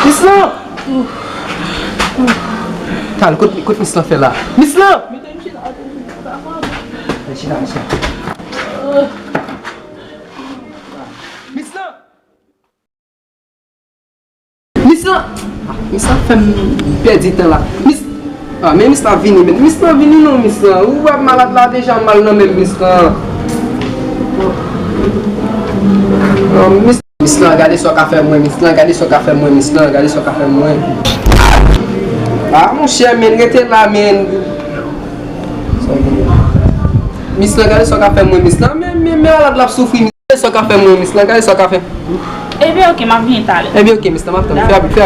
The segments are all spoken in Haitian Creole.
Miss Lan! Tal, kote Miss Lan fè la. Miss Lan! Miss Lan! Miss Lan! Miss Lan fè perdi tan la. Men Miss Lan vini men. Miss Lan vini non Miss Lan. Ou wap malade la deja mal nan men Miss Lan. Miss Lan gade so ka fè mwen. Miss Lan gade so ka fè mwen. Miss Lan gade so ka fè mwen. Mon chè men rete la men. Miss Lan gade so ka fè mwen Miss Lan. Men malade la soufri. Gade so ka fè mwen Miss Lan. Gade so ka fè. Ebe ok, ma vin tale. Ebe ok, Miss Lan, ma fè. Fè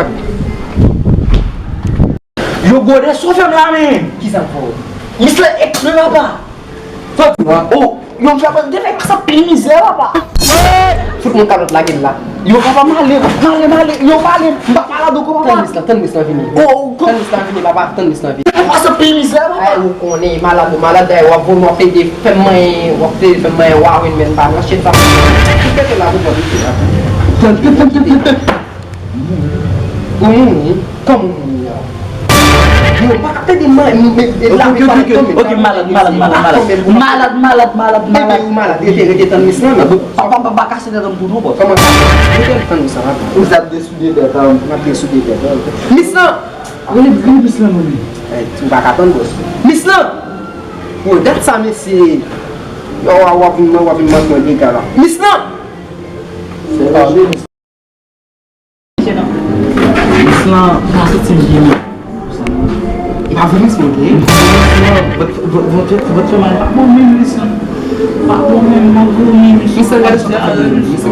abi. Yo gode so fèm la men. Ki sa fò? Miss Lan ek le la ba. Oh, yo mwen defek sa penize la ba. Fout mon kalot la gen la. Yo papa male. Yo male. Mbak malado ko papa. Tan Miss Lan vini. Tan Miss Lan vini papa. Tan Miss Lan vini. Papa sa penize la ba. Ay ou konen malade wap bon wap fè de fè mwen wawin men pa. Wap chè sa. Kete la wap wap. Ou mouni? Kom mouni ya? Yo, baka te di man. Ok, malade. Bebe ou malade. Rete Tan Miss Lan. Papa baka se de dan boudou bo. Koman sa? Rete Tan Miss Lan. Ou zap de soude de tan. Miss Lan! Vini Miss Lan mouni. Tu baka tan bos. Miss Lan! Yo, dat sa mesi. Yo, wap mwen di gara. Miss Lan! Se la ve Miss Lan. Miss Lan, mwen se ti mjini. Pa veni Miss Lan. Votre mari pa bon men Miss Lan. Pa bon men Miss Lan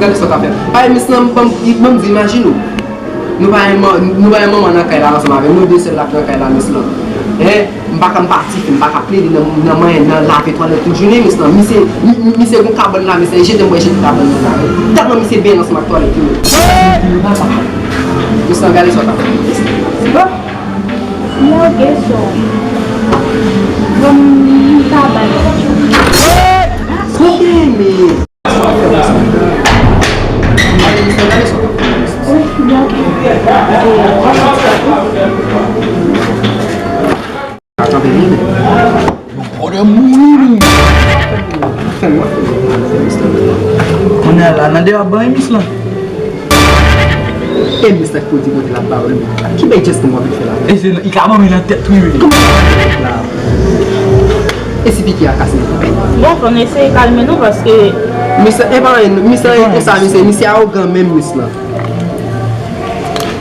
gade so ka fè. Ay Miss Lan, mwen di imagine ou. Nou ba yon maman nan kay la anseman ve. Nou de sel la nan kay la Miss Lan. Mbaka mpati, mbaka ple di nan mwen nan lave toalet tout jounen Miss Lan. Mi se gon kabon la, mi se jete mwen jete kabon la. Tak nan mi se ben anseman toalet tout. Miss Lan gade so ka fè. Mo geso. Vom tabay. Kome! Ode mouni. Kone la nan de abay Miss Lan. Miss Lan kodi kote la ba ou. Ki bay jes kon wapit fè la? E se i ka abay la tet wiwi. E si piki a kase? Bon, kon ese kalme nou paske Miss Lan e sa Miss a ogan men Miss Lan.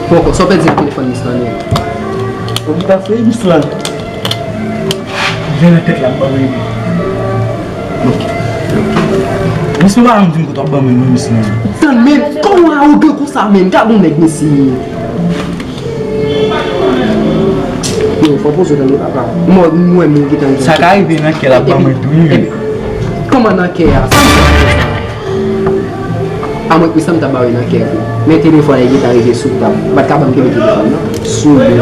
Poko, so pe di telefon Miss Lan e. O ki ta fè Miss Lan. Jè la tet la ba wiwi. Ok. Miss Lan an din kote abay men Miss Lan. San men, kon a ogan kon sa men, ka bon neg Missi. Yo, fò pou so dan nou papa. Mwen gitan. Sa ka arrive nan ke la ba men wiwi. Koman nan ke a? Amwen kwi sam tabawi nan ke a. Men telefon e git arrive sou tab. Bat kabam kebe telefon nan? Sou bi.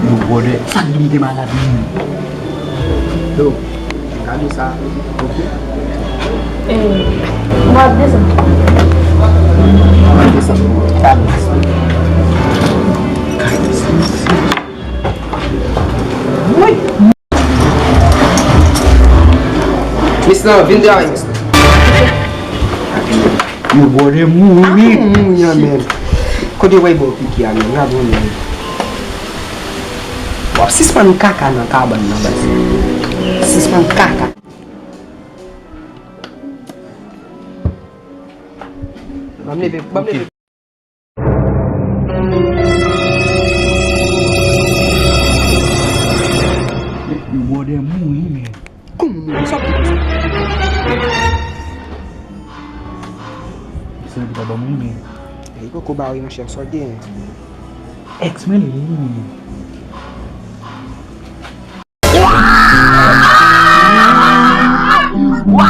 Yo bode, sa di mi de malade mi. Yo, kado sa. Ok? wap desa. Wap desa. Oi! Miss Lan, vin de aí, Miss Lan. Yo bode mouni. Ya men. Kode way bo piki ya men, nga bon men. Wap sispan kaka nan kaban nan bas. Sispan kaka. Bam leve. Yo bode mouni men. Como não sabe? Isso é da mouni. Aí que eu baui na chefe só de X-Men. Wow!